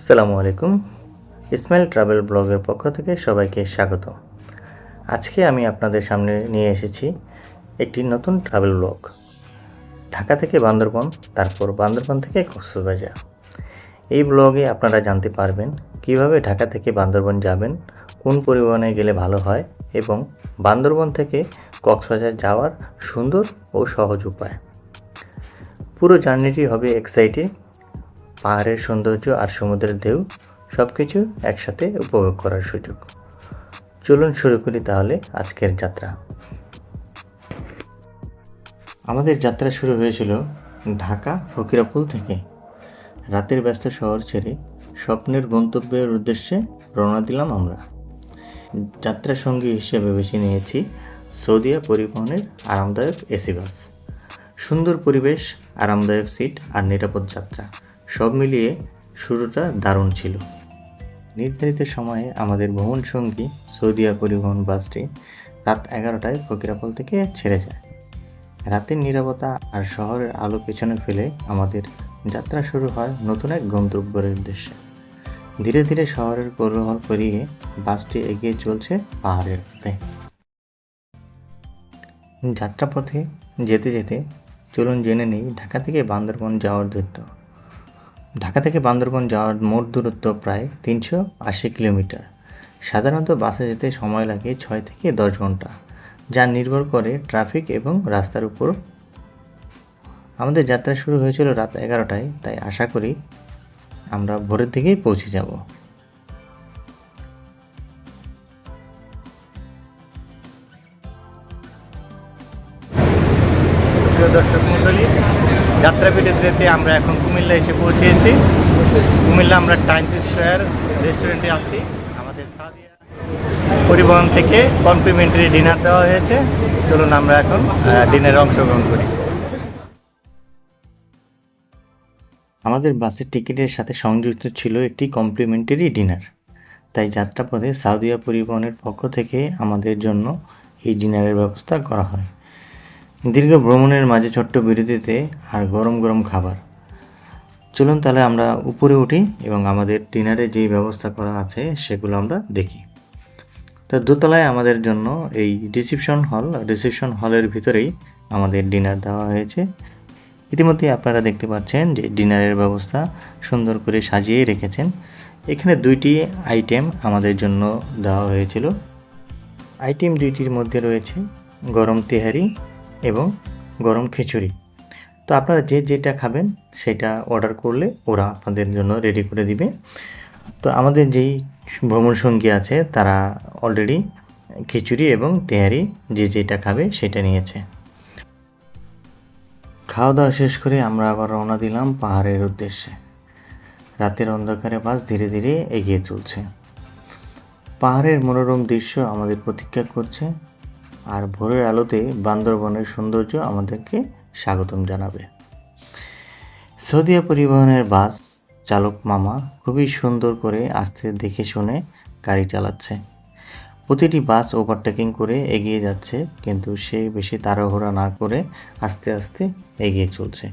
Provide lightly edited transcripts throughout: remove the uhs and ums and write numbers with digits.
আসসালামু আলাইকুম। ইসমাইল ট্রাভেল ব্লগের পক্ষ থেকে সবাইকে স্বাগত। আজকে আমি আপনাদের সামনে নিয়ে এসেছি একটি নতুন ট্রাভেল ব্লগ। ঢাকা থেকে বান্দরবন, তারপর বান্দরবন থেকে কক্সবাজার। এই ব্লগে আপনারা জানতে পারবেন কিভাবে ঢাকা থেকে বান্দরবন যাবেন, কোন পরিবহনে গেলে ভালো হয় এবং বান্দরবন থেকে কক্সবাজার যাওয়ার সুন্দর ও সহজ উপায়। পুরো জার্নিটি হবে এক্সাইটিং, পাহাড়ের সৌন্দর্য আর সমুদ্রের ঢেউ সব কিছু একসাথে উপভোগ করার সুযোগ। চলুন শুরু করি তাহলে আজকের যাত্রা। আমাদের যাত্রা শুরু হয়েছিল ঢাকা ফকিরাপুল থেকে। রাতের ব্যস্ত শহর ছেড়ে স্বপ্নের গন্তব্যের উদ্দেশ্যে রওনা দিলাম আমরা। যাত্রা সঙ্গী হিসেবে বেছে নিয়েছি সৌদিয়া পরিবহনের আরামদায়ক এসি বাস। সুন্দর পরিবেশ, আরামদায়ক সিট আর নিরাপদ যাত্রা সব মিলিয়ে শুরুটা দারুণ ছিল। নির্ধারিত সময়ে আমাদের ভ্রমণ সঙ্গী সৌদিয়া পরিবহন বাসটি রাত 11টায় ফকিরাপুল থেকে ছেড়ে যায়। রাতের নীরবতা আর শহরের আলো পেছনে ফেলে আমাদের যাত্রা শুরু হয় নতুন এক গন্তব্যের উদ্দেশ্যে। ধীরে ধীরে শহরের কোলাহল পেরিয়ে বাসটি এগিয়ে চলছে পাহাড়ের পথে। যাত্রাপথে যেতে যেতে চলুন জেনে নিই ঢাকা থেকে বান্দরবন যাওয়ার দূরত্ব। ঢাকা থেকে বান্দরবন যাওয়ার মোট দূরত্ব প্রায় 380 কিলোমিটার। সাধারণত বাসে যেতে সময় লাগে 6 থেকে 10 ঘন্টা, যা নির্ভর করে ট্রাফিক এবং রাস্তার উপর। আমাদের যাত্রা শুরু হয়েছিল রাত 11টায়, তাই আশা করি আমরা ভোরের দিকেই পৌঁছে যাব। প্রিয় দর্শক মণ্ডলী, যাত্রা বিরতিতে আমরা এখন কুমিল্লা এসে পৌঁছেছি। কুমিল্লা আমরা টাইমস স্কয়ার রেস্টুরেন্টে আছি। আমাদের সাদিয়া পরিবহন থেকে কমপ্লিমেন্টারি ডিনার দেওয়া হয়েছে। চলুন আমরা এখন ডিনারে অংশগ্রহণ করি। আমাদের বাসের টিকিটের সাথে সংযুক্ত ছিল একটি কমপ্লিমেন্টারি ডিনার, তাই যাত্রাপথে সাউদিয়া পরিবহনের পক্ষ থেকে আমাদের জন্য এই ডিনারের ব্যবস্থা করা হয়। দীর্ঘ ভ্রমণের মাঝে ছোট্ট বিরতিতে আর গরম গরম খাবার। চলুন তাহলে আমরা উপরে উঠি এবং আমাদের ডিনারে যেই ব্যবস্থা করা আছে সেগুলো আমরা দেখি। তো দোতলায় আমাদের জন্য এই রিসেপশন হলের ভিতরেই আমাদের ডিনার দেওয়া হয়েছে। ইতিমধ্যে আপনারা দেখতে পাচ্ছেন যে ডিনারের ব্যবস্থা সুন্দর করে সাজিয়ে রেখেছেন। এখানে 2টি আইটেম আমাদের জন্য দেওয়া হয়েছিল। আইটেম 2টির মধ্যে রয়েছে গরম তেহারি এবং গরম খিচুড়ি। তো আপনারা যে যেটা খাবেন সেটা অর্ডার করলে ওরা আপনাদের জন্য রেডি করে দিবে। তো আমাদের যেই ভ্রমণ সঙ্গী আছে তারা অলরেডি খিচুড়ি এবং তেহারি যে যেটা খাবে সেটা নিয়েছে। খাওয়া দাওয়া শেষ করে আমরা আবার রওনা দিলাম পাহাড়ের উদ্দেশ্যে। রাতের অন্ধকারে বাস ধীরে ধীরে এগিয়ে চলছে। পাহাড়ের মনোরম দৃশ্য আমাদের প্রতীক্ষা করছে, আর ভোরের আলোতে বান্দরবনের সৌন্দর্য আমাদেরকে স্বাগতম জানাবে। সৌদিয়া পরিবহনের বাস চালক মামা খুবই সুন্দর করে আস্তে দেখে শুনে গাড়ি চালাচ্ছে। প্রতিটি বাস ওভারটেকিং করে এগিয়ে যাচ্ছে, কিন্তু সে বেশি তাড়াহুড়া না করে আস্তে আস্তে এগিয়ে চলছে।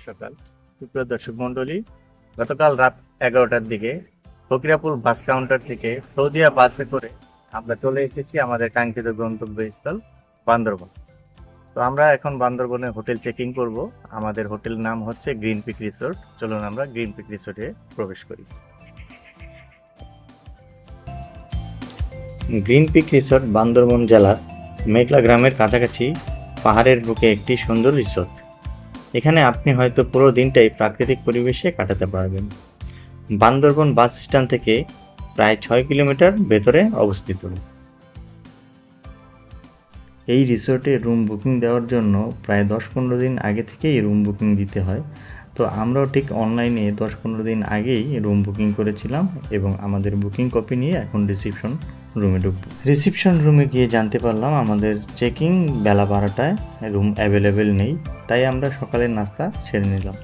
সকাল সুপ্রিয় দর্শক মন্ডলী, গতকাল রাত 11টার দিকে ফকিরাপুল বাস কাউন্টার থেকে সৌদিয়া বাসে করে আমরা চলে এসেছি আমাদের কাঙ্ক্ষিত গন্তব্যস্থল বান্দরবন। তো আমরা এখন বান্দরবনে হোটেল চেকিং করব। আমাদের হোটেল নাম হচ্ছে গ্রিন পিক রিসোর্ট। চলুন আমরা গ্রিন পিক রিসোর্টে প্রবেশ করি। গ্রিন পিক রিসোর্ট বান্দরবন জেলার মেঘলা গ্রামের কাছাকাছি পাহাড়ের বুকে একটি সুন্দর রিসোর্ট। এখানে আপনি হয়তো পুরো দিনটাই প্রাকৃতিক পরিবেশে কাটাতে পারবেন। বান্দরবন বাস স্ট্যান্ড থেকে প্রায় 6 কিলোমিটার ভেতরে অবস্থিত। এই রিসোর্টে রুম বুকিং দেওয়ার জন্য প্রায় 10-15 দিন আগে থেকেই রুম বুকিং দিতে হয়। তো আমরাও ঠিক অনলাইনে 10-15 দিন আগেই রুম বুকিং করেছিলাম এবং আমাদের বুকিং কপি নিয়ে এখন রিসিপশন রুমে ঢুকবো। রিসিপশন রুমে গিয়ে জানতে পারলাম আমাদের চেকিং বেলা 12টায়, রুম অ্যাভেলেবেল নেই। তাই আমরা সকালের নাস্তা সেরে নিলাম।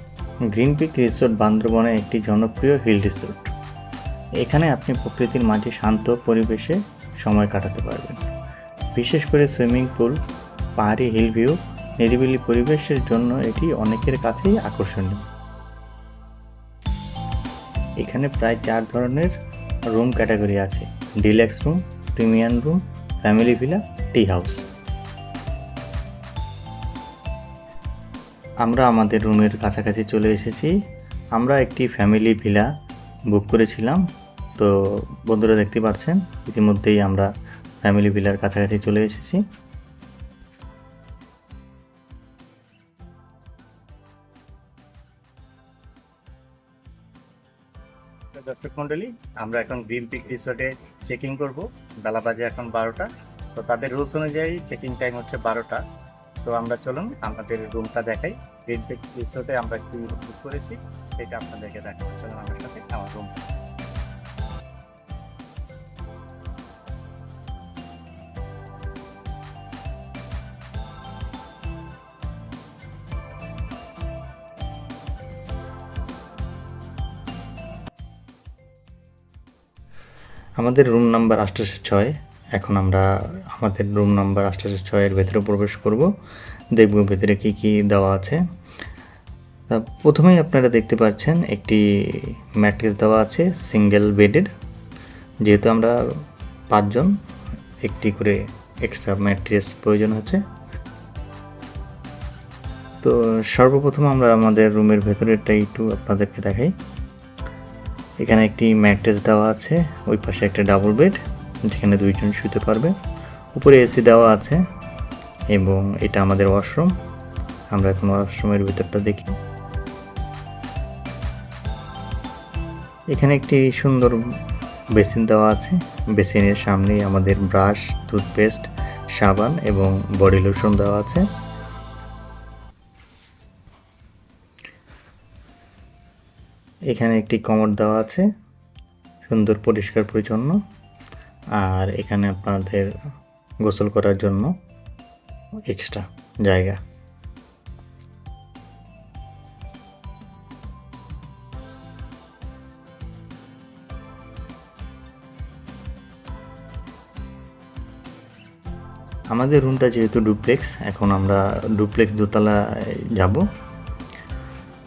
গ্রিন পিক রিসোর্ট বান্দরবনে একটি জনপ্রিয় হিল রিসোর্ট। এখানে আপনি প্রকৃতির মাঝে শান্ত পরিবেশে সময় কাটাতে পারবেন। বিশেষ করে সুইমিং পুল, পাহাড়ি হিল ভিউ, নিরিবিলি পরিবেশের জন্য এটি অনেকের কাছেই আকর্ষণীয়। এখানে প্রায় 4 ধরনের রুম ক্যাটাগরি আছে: deluxe room, premium room, family villa, tea house. আমরা আমাদের রুমের কাছাকাছি চলে এসেছি। আমরা একটি ফ্যামিলি ভিলা বুক করেছিলাম। তো বন্ধুরা দেখতে পাচ্ছেন ইতিমধ্যেই আমরা ফ্যামিলি ভিলার কাছাকাছি চলে এসেছি। দর্শক মন্ডলী, আমরা এখন গ্রিন পিক রিসোর্টে চেকিং করব। বেলা বাজে এখন 12টা। তো তাদের রুলস অনুযায়ী চেকিং টাইম হচ্ছে 12টা। তো আমরা চলুন আমাদের রুমটা দেখাই। গ্রিন পিক রিসোর্টে আমরা একটি বুক করেছি, সেটা আপনাদেরকে দেখাবো। চলুন আমার সাথে আমার রুম। আমাদের রুম নাম্বার 806। এখন আমরা আমাদের রুম নাম্বার 806-এর ভেতরে প্রবেশ করব, দেখব ভেতরে কি কি দেওয়া আছে। প্রথমেই আপনারা দেখতে পাচ্ছেন একটি ম্যাট্রেস দেওয়া আছে সিঙ্গেল বেডের। যেহেতু আমরা 5 জন, একটি করে এক্সট্রা ম্যাট্রেস প্রয়োজন হচ্ছে। তো সর্বপ্রথম আমরা আমাদের রুমের ভেতরেরটা একটু আপনাদেরকে দেখাই। এখানে একটি ম্যাট্রেস দেওয়া আছে, ওই পাশে একটা ডাবল বেড যেখানে 2 জন শুতে পারবে। উপরে এসি দেওয়া আছে এবং এটা আমাদের ওয়াশরুম। আমরা এখন ওয়াশরুমের ভিতরটা দেখি। এখানে একটি সুন্দর বেসিন দেওয়া আছে। বেসিনের সামনেই আমাদের ব্রাশ, টুথপেস্ট, সাবান এবং বডি লোশন দেওয়া আছে। এখানে একটি কমোড দেওয়া আছে, সুন্দর পরিষ্কার পরিচ্ছন্ন। আর এখানে আপনাদের গোসল করার জন্য এক্সট্রা জায়গা। আমাদের রুমটা যেহেতু ডুপ্লেক্স, এখন আমরা ডুপ্লেক্স দোতলায় যাব।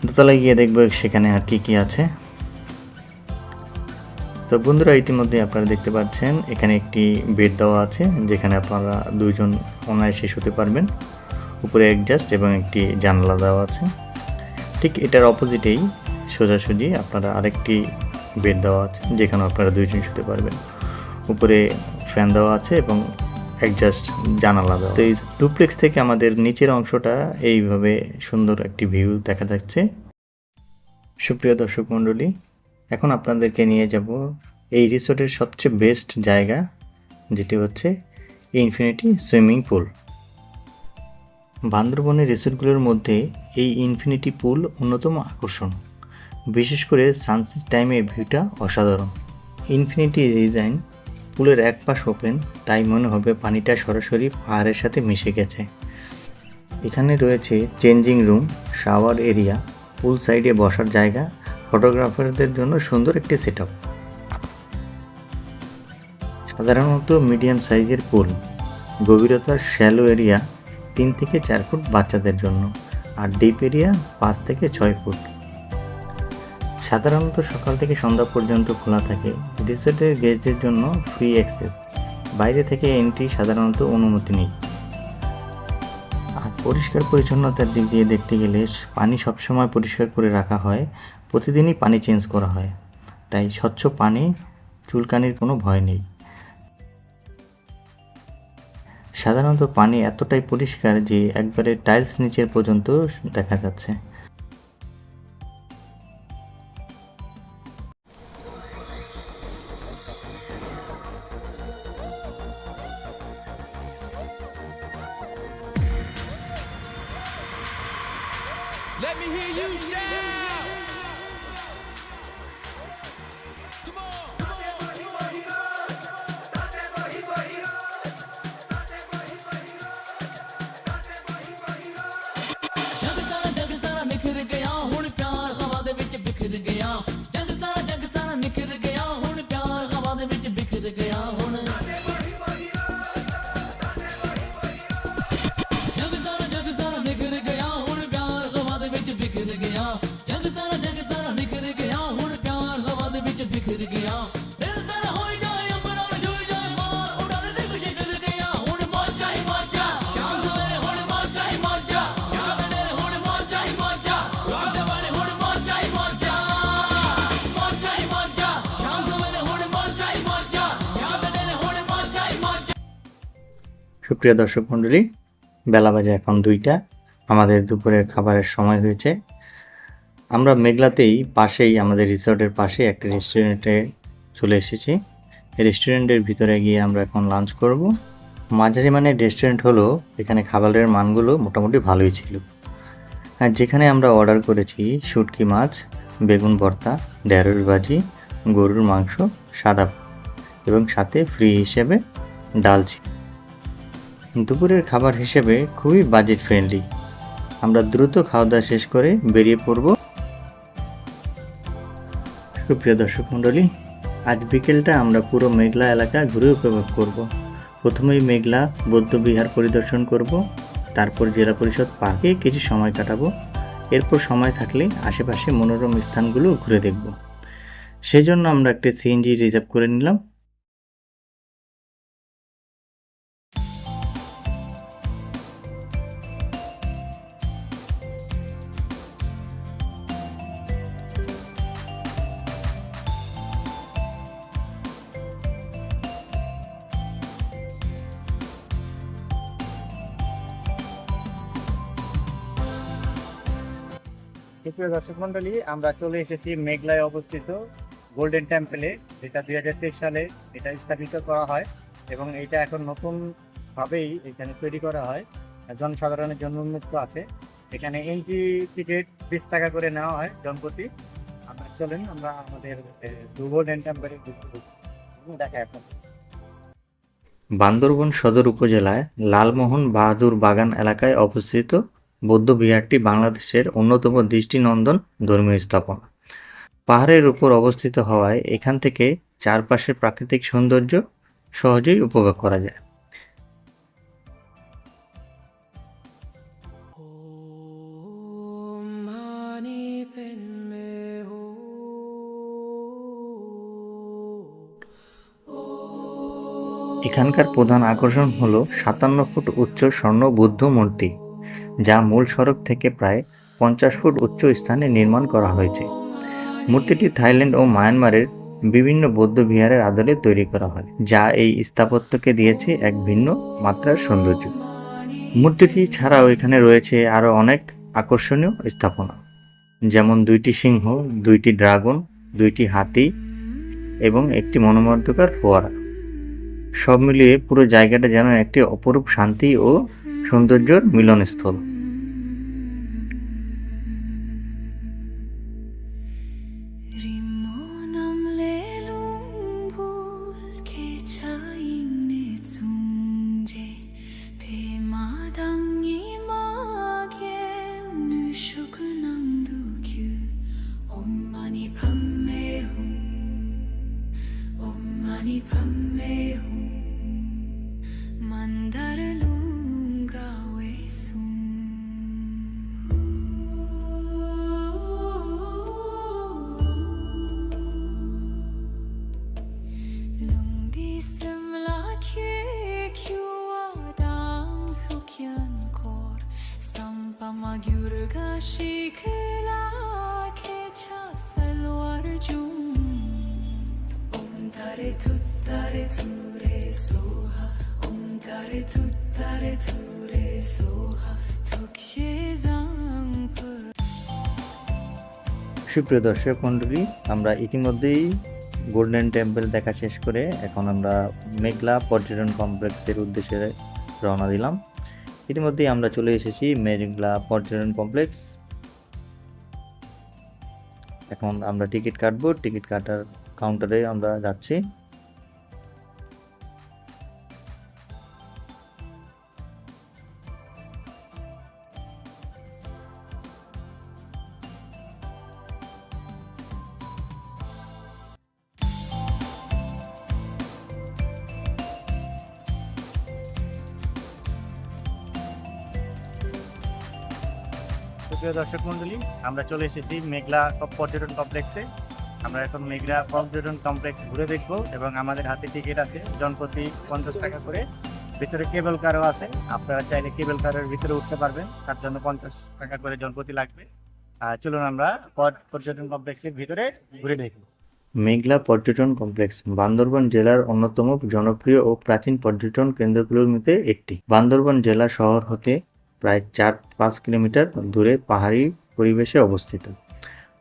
দোতলায় গিয়ে দেখব সেখানে আর কি আছে। তো বন্ধুরা, ইতিমধ্যে আপনারা দেখতে পাচ্ছেন এখানে একটি বেড দেওয়া আছে যেখানে আপনারা 2 জন অনায়াসে শুতে পারবেন। উপরে অ্যাডজাস্ট এবং একটি জানালা দেওয়া আছে। ঠিক এটার অপোজিটেই সোজাসুজি আপনারা আরেকটি বেড দেওয়া আছে যেখানে আপনারা 2 জন শুতে পারবেন। উপরে ফ্যান দেওয়া আছে এবং অ্যাডজাস্ট জানালা দেওয়া। তো এই ডুপ্লেক্স থেকে আমাদের নিচের অংশটা এইভাবে সুন্দর একটি ভিউ দেখা যাচ্ছে। সুপ্রিয় দর্শক মণ্ডলী, এখন আপনাদেরকে নিয়ে যাব এই রিসোর্টের সবচেয়ে বেস্ট জায়গা, যেটি হচ্ছে ইনফিনিটি সুইমিং পুল। বান্দরবনের রিসোর্টগুলোর মধ্যে এই ইনফিনিটি পুল অন্যতম আকর্ষণ। বিশেষ করে সানসেট টাইমে ভিউটা অসাধারণ। ইনফিনিটি ডিজাইন, পুলের এক পাশ ওপেন, তাই মনে হবে পানিটা সরাসরি পাহাড়ের সাথে মিশে গেছে। এখানে রয়েছে চেঞ্জিং রুম, শাওয়ার এরিয়া, পুল সাইডে বসার জায়গা, ফটোগ্রাফারদের জন্য সুন্দর একটি সেটআপ। সাধারণত মিডিয়াম সাইজের পুল, গভীরতা শ্যালো এরিয়া 3 থেকে 4 ফুট বাচ্চাদের জন্য, আর ডিপ এরিয়া 5 থেকে 6 ফুট। সাধারণত সকাল থেকে সন্ধ্যা পর্যন্ত খোলা থাকে। রিসোর্টের গেস্টদের জন্য ফ্রি অ্যাক্সেস, বাইরে থেকে এন্ট্রি সাধারণত অনুমতি নেই। আর পরিষ্কার পরিচ্ছন্নতার দিক দিয়ে দেখতে গেলে পানি সবসময় পরিষ্কার করে রাখা হয়, প্রতিদিনই পানি চেঞ্জ করা হয়, তাই স্বচ্ছ পানি, চুলকানির কোনো ভয় নেই। সাধারণত পানি এতটাই পরিষ্কার যে একবারে টাইলস নিচের পর্যন্ত দেখা যাচ্ছে। Let me hear you shout. Come on. जग सारा निखर गया हुण प्यार हवा दे विच बिखर गया जग सारा निखर गया हुण प्यार हवा दे विच बिखर गया हुण जग सारा निखर गया हुण प्यार हवा दे विच बिखर गया जग सारा निखर गया हुण प्यार हवा दे विच बिखर गया दिल तेरा होई जाए अंबरां नूं छूई जाए मार उड़ाने दी खुशी कर गया हुण मौजा ही मौजा शाम सवेरे हुण मौजा ही मौजा याद ने हुण मौजा ही मौजा रात बने हुण मौजा ही मौजा शाम सवेरे हुण मौजा ही मौजा याद ने हुण मौजा ही मौजा। সুপ্রিয় দর্শক মণ্ডলী, বেলা বাজে এখন 2টা। আমাদের দুপুরের খাবারের সময় হয়েছে। আমরা মেঘলাতেই পাশেই আমাদের রিসর্টের পাশে একটা রেস্টুরেন্টে চলে এসেছি। এই রেস্টুরেন্টের ভিতরে গিয়ে আমরা এখন লাঞ্চ করব। মাঝারি মানের রেস্টুরেন্ট হলো, এখানে খাবারের মানগুলো মোটামুটি ভালোই ছিল। আর যেখানে আমরা অর্ডার করেছি শুটকি মাছ, বেগুন ভর্তা, ঢেঁড়স ভাজি, গরুর মাংস, সাদা এবং সাথে ফ্রি হিসেবে ডাল ছিল। দুপুরের খাবার হিসেবে খুবই বাজেট ফ্রেন্ডলি। আমরা দ্রুত খাওয়া দাওয়া শেষ করে বেরিয়ে পড়ব। সুপ্রিয় দর্শক মণ্ডলী, আজ বিকেলটা আমরা পুরো মেঘলা এলাকা ঘুরে উপভোগ করব। প্রথমেই মেঘলা বৌদ্ধবিহার পরিদর্শন করব, তারপর জেলা পরিষদ পার্কে কিছু সময় কাটাবো। এরপর সময় থাকলে আশেপাশে মনোরম স্থানগুলো ঘুরে দেখব। সেজন্য আমরা একটা সিএনজি রিজার্ভ করে নিলাম। সুপ্রিয় দর্শক মন্ডলী, আমরা চলে এসেছি মেঘলায় অবস্থিত গোল্ডেন টেম্পলে, যেটা 2023 সালে এটা স্থাপিত করা হয় এবং এটা এখন নতুন ভাবেই এখানে তৈরি করা হয়। জনসাধারণের জন্য উন্মুক্ত আছে। এখানে এন্ট্রি টিকিট 20 টাকা করে নেওয়া হয় জনপ্রতি। আমরা চলেন আমরা আমাদের গোল্ডেন টেম্পলে দেখা এখন। বান্দরবান সদর উপজেলায় লালমোহন বাহাদুর বাগান এলাকায় অবস্থিত বৌদ্ধ বিহারটি বাংলাদেশের অন্যতম দৃষ্টিনন্দন ধর্মীয় স্থাপনা। পাহাড়ের উপর অবস্থিত হওয়ায় এখান থেকে চারপাশের প্রাকৃতিক সৌন্দর্য সহজেই উপভোগ করা যায়। এখানকার প্রধান আকর্ষণ হলো 57 ফুট উচ্চ স্বর্ণ বুদ্ধ মূর্তি, যা মূল সড়ক থেকে প্রায় 50 ফুট উচ্চ স্থানে নির্মাণ করা হয়েছে। মূর্তিটি থাইল্যান্ড ও মায়ানমারের বিভিন্ন বৌদ্ধ বিহারের আদলে তৈরি করা হয়, যা এই স্থাপত্যকে দিয়েছে এক ভিন্ন মাত্রার সৌন্দর্য। মূর্তিটি ছাড়াও এখানে রয়েছে আরও অনেক আকর্ষণীয় স্থাপনা, যেমন 2টি সিংহ, 2টি ড্রাগন, 2টি হাতি এবং একটি মনোমুগ্ধকর ফোয়ারা। সব মিলিয়ে পুরো জায়গাটা যেন একটি অপরূপ শান্তি ও সৌন্দর্যের মিলনস্থল। সুপ্রিয় দর্শক মণ্ডলী, আমরা ইতিমধ্যেই গোল্ডেন টেম্পল দেখা শেষ করে এখন আমরা মেঘলা পর্যটন কমপ্লেক্সের উদ্দেশ্যে রওনা দিলাম। ইতিমধ্যেই আমরা চলে এসেছি মেঘলা পর্যটন কমপ্লেক্স। এখন আমরা টিকিট কাটবো, টিকিট কাটার কাউন্টারে আমরা যাচ্ছি। প্রিয় দর্শক মন্ডলী, আমরা চলে এসেছি মেঘলা পর্যটন কমপ্লেক্সে। আমরা এখন মেঘলা পর্যটন কমপ্লেক্স ঘুরে দেখবো এবং আমাদের হাতে টিকিট আছে জনপ্রতি 50 টাকা করে। ভিতরে কেবল কারও আছে, আপনারা চাইলে কেবল কারের ভিতরে উঠতে পারবেন, তার জন্য 50 টাকা করে জনপ্রতি লাগবে। চলুন আমরা পর্যটন কমপ্লেক্সের ভিতরে ঘুরে দেখব। মেঘলা পর্যটন কমপ্লেক্স বান্দরবান জেলার অন্যতম জনপ্রিয় ও প্রাচীন পর্যটন কেন্দ্রগুলোর মধ্যে একটি। বান্দরবান জেলা শহর হতে প্রায় 4-5 কিলোমিটার দূরে পাহাড়ি পরিবেশে অবস্থিত।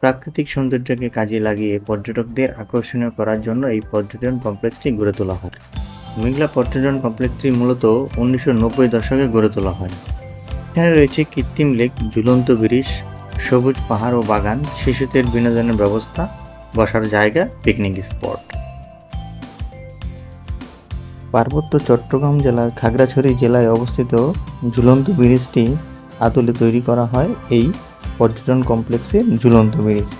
প্রাকৃতিক সৌন্দর্যকে কাজে লাগিয়ে পর্যটকদের আকর্ষণীয় করার জন্য এই পর্যটন কমপ্লেক্সটি গড়ে তোলা হয়। মেঘলা পর্যটন কমপ্লেক্সটি মূলত 1990 দশকে গড়ে তোলা হয়। এখানে রয়েছে কৃত্রিম লেক, ঝুলন্ত ব্রিজ, সবুজ পাহাড় ও বাগান, শিশুদের বিনোদনের ব্যবস্থা, বসার জায়গা, পিকনিক স্পট। পার্বত্য চট্টগ্রাম জেলার খাগড়াছড়ি জেলায় অবস্থিত ঝুলন্ত ব্রিজটি আদলে তৈরি করা হয় এই পর্যটন কমপ্লেক্সে। ঝুলন্ত ব্রিজ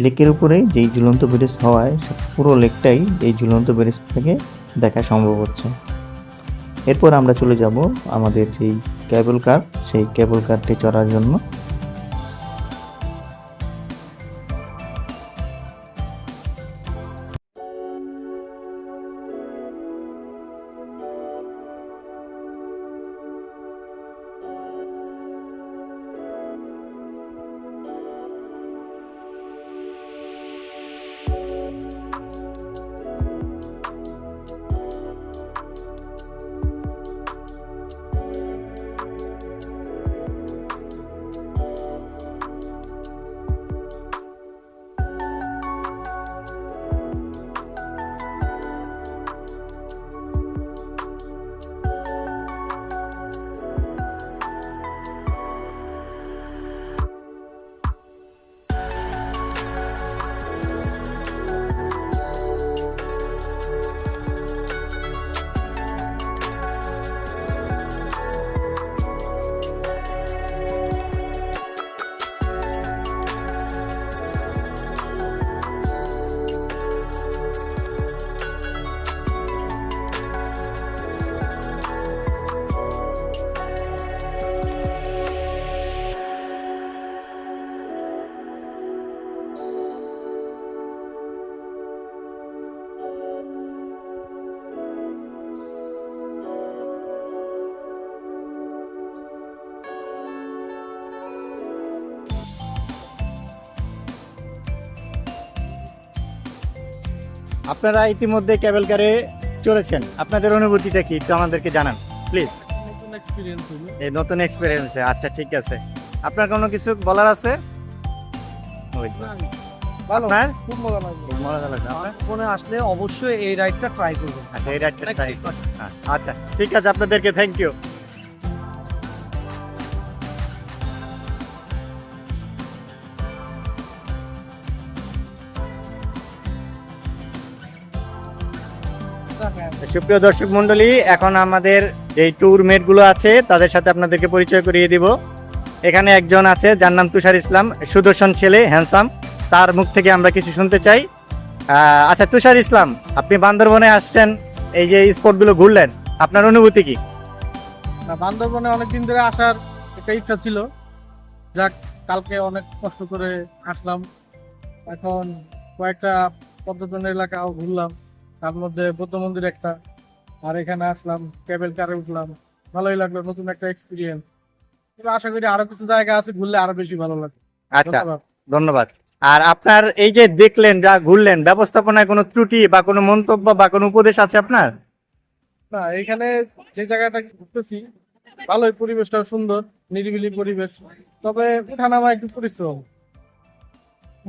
লেকের উপরে যেই ঝুলন্ত ব্রিজ হওয়ায় পুরো লেকটাই এই ঝুলন্ত ব্রিজ থেকে দেখা সম্ভব হচ্ছে। এরপর আমরা চলে যাব আমাদের যেই কেবল কার, সেই কেবল কারটি চড়ার জন্য। আপনারা ইতিমধ্যে কেবল কারে চলেছেন, আপনাদের অনুভূতিটা কি একটু আমাদেরকে জানান প্লিজ। নতুন এক্সপিরিয়েন্স হলো। এই নতুন এক্সপেরিয়েন্স, আচ্ছা ঠিক আছে। আপনার কোনো কিছু বলার আছে? ভালো, আপনার খুব মজা লাগলো। খুব মজা লাগছে আপনার? জীবনে আসলে অবশ্যই এই রাইডটা ট্রাই করবেন। আচ্ছা এই রাইডটা ট্রাই। আচ্ছা ঠিক আছে, আপনাদেরকে থ্যাংক ইউ। সুপ্রিয় দর্শক মন্ডলী, এখন আমাদের যে ট্যুর মেট গুলো আছে তাদের সাথে আপনাদেরকে পরিচয় করিয়ে দিব। এখানে একজন আছে যার নাম তুষার ইসলাম, সুদর্শন ছেলে, হ্যান্ডসাম। তার মুখ থেকে আমরা কিছু শুনতে চাই। আচ্ছা তুষার ইসলাম, আপনি বান্দরবনে আসছেন, এই যে স্পটগুলো ঘুরলেন, আপনার অনুভূতি কি? বান্দরবনে অনেকদিন ধরে আসার একটা ইচ্ছা ছিল, যাক কালকে অনেক কষ্ট করে আসলাম। এখন কয়েকটা পর্যটন এলাকাও ঘুরলাম, তার মধ্যে বৌদ্ধ মন্দির একটা, আর এখানে আসলাম, কেবল কারে উঠলাম, ভালোই লাগলো, নতুন একটা এক্সপিরিয়েন্স। আশা করি আরো কিছু জায়গা আছে, ঘুরলে আরো বেশি ভালো লাগবে। আচ্ছা ধন্যবাদ। ধন্যবাদ। আর আপনার এই যে দেখলেন, যা ঘুরলেন, ব্যবস্থাপনায় কোনো ত্রুটি বা কোনো মন্তব্য বা কোনো উপদেশ আছে আপনার? না, এখানে যে জায়গাটা ঘুরতেছি ভালোই, পরিবেশটাও সুন্দর, নিরিবিলি পরিবেশ, তবে উঠানামা একটু পরিশ্রম।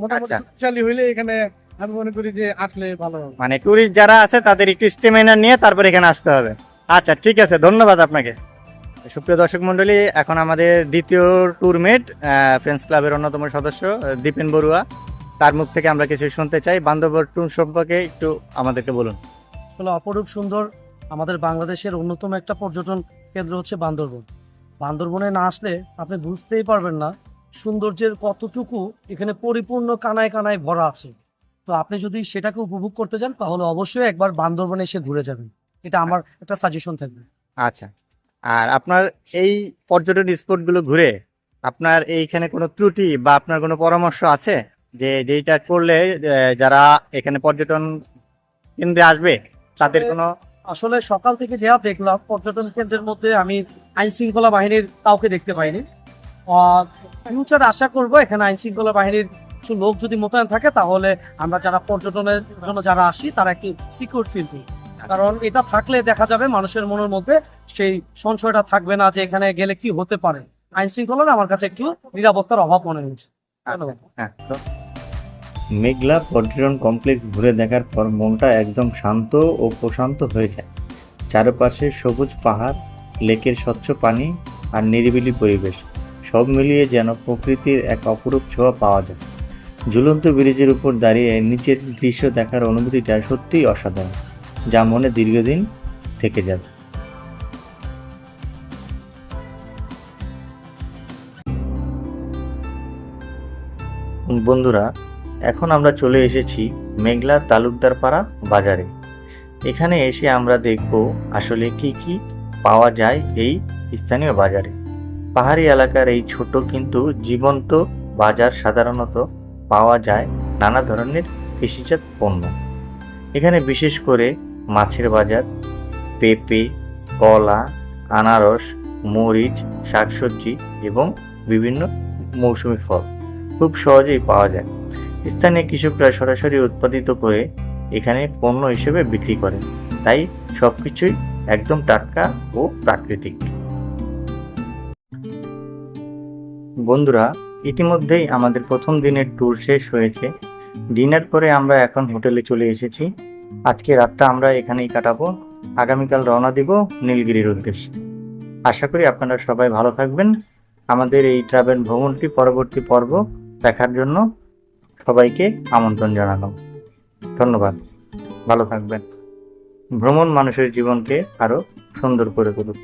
মোটামুটি আচ্ছা। শক্তিশালী হইলে এখানে আমি মনে করি যে আসলে ভালো হবে। মানে টুরিস্ট যারা আছে তাদের একটু স্টেমিনা নিয়ে তারপর এখানে আসতে হবে। আচ্ছা ঠিক আছে, ধন্যবাদ আপনাকে। সুপ্রিয় দর্শক মণ্ডলী, এখন আমাদের দ্বিতীয় ট্যুরমেট ফ্রেন্ডস ক্লাবের অন্যতম সদস্য দীপেন বড়ুয়া, তার মুখ থেকে আমরা কিছু শুনতে চাই। বান্দরবন ট্যুর সম্পর্কে একটু আমাদেরকে বলুন। আসলে অপরূপ সুন্দর আমাদের বাংলাদেশের অন্যতম একটা পর্যটন কেন্দ্র হচ্ছে বান্দরবন। বান্দরবনে না আসলে আপনি বুঝতেই পারবেন না সৌন্দর্যের কতটুকু এখানে পরিপূর্ণ কানায় কানায় ভরা আছে। তো আপনি যদি সেটাকে উপভোগ করতে চান তাহলে অবশ্যই একবার বান্দরবনে এসে ঘুরে যাবেন, এটা আমার একটা সাজেশন থাকবে। আচ্ছা, আর আপনার এই পর্যটন স্পটগুলো ঘুরে আপনার এইখানে কোনো ত্রুটি বা আপনার কোনো পরামর্শ আছে যে যেটা করলে যারা এখানে পর্যটন কেন্দ্রে আসবে তাদের কোনো? আসলে সকাল থেকে যা দেখলাম পর্যটন কেন্দ্রের মধ্যে আমি আইন শৃঙ্খলা বাহিনীর কাউকে দেখতে পাইনি। ফিউচার আশা করব এখানে আইন শৃঙ্খলা বাহিনীর কিছু লোক যদি মোতায়েন থাকে তাহলে আমরা যারা পর্যটনের জন্য যারা আসি তারা একটু সিকিউর ফিল করি। কারণ এটা থাকলে দেখা যাবে মানুষের মনের মধ্যে সেই সংশয়টা থাকবে না যে এখানে গেলে কি হতে পারে। আইন শৃঙ্খলার আমার কাছে একটু নিরাপত্তার অভাব মনে হয়েছে। ধন্যবাদ। হ্যাঁ, তো মেঘলা পর্যটন কমপ্লেক্স ঘুরে দেখার পর মনটা একদম শান্ত ও প্রশান্ত হয়ে যায়। চারপাশে সবুজ পাহাড়, লেকের স্বচ্ছ পানি আর নিরিবিলি পরিবেশ সব মিলিয়ে যেন প্রকৃতির এক অপরূপ ছোঁয়া পাওয়া যায়। ঝুলন্ত ব্রিজের উপর দাঁড়িয়ে নিচের দৃশ্য দেখার অনুভূতিটা সত্যিই অসাধারণ, যা মনে দীর্ঘদিন থেকে যাবে। বন্ধুরা, এখন আমরা চলে এসেছি মেঘলা তালুকদার পাড়া বাজারে। এখানে এসে আমরা দেখব আসলে কি কি পাওয়া যায় এই স্থানীয় বাজারে। পাহাড়ি এলাকার এই ছোট কিন্তু জীবন্ত বাজার সাধারণত পাওয়া যায় নানা ধরনের কৃষিজাত পণ্য। এখানে বিশেষ করে মাছের বাজার, পেঁপে, কলা, আনারস, মরিচ, শাকসবজি এবং বিভিন্ন মৌসুমী ফল খুব সহজেই পাওয়া যায়। স্থানীয় কৃষকরা সরাসরি উৎপাদিত করে এখানে পণ্য হিসেবে বিক্রি করেন, তাই সবকিছুই একদম টাটকা ও প্রাকৃতিক। বন্ধুরা, ইতিমধ্যেই আমাদের প্রথম দিনের ট্যুর শেষ হয়েছে। ডিনার করে আমরা এখন হোটেলে চলে এসেছি। আজকে রাতটা আমরা এখানেই কাটাবো। আগামীকাল রওনা দিব নীলগিরির উদ্দেশ্যে। আশা করি আপনারা সবাই ভালো থাকবেন। আমাদের এই ট্রাভেল ভ্রমণটি পরবর্তী পর্ব দেখার জন্য সবাইকে আমন্ত্রণ জানালাম। ধন্যবাদ, ভালো থাকবেন। ভ্রমণ মানুষের জীবনকে আরো সুন্দর করে তুলুক।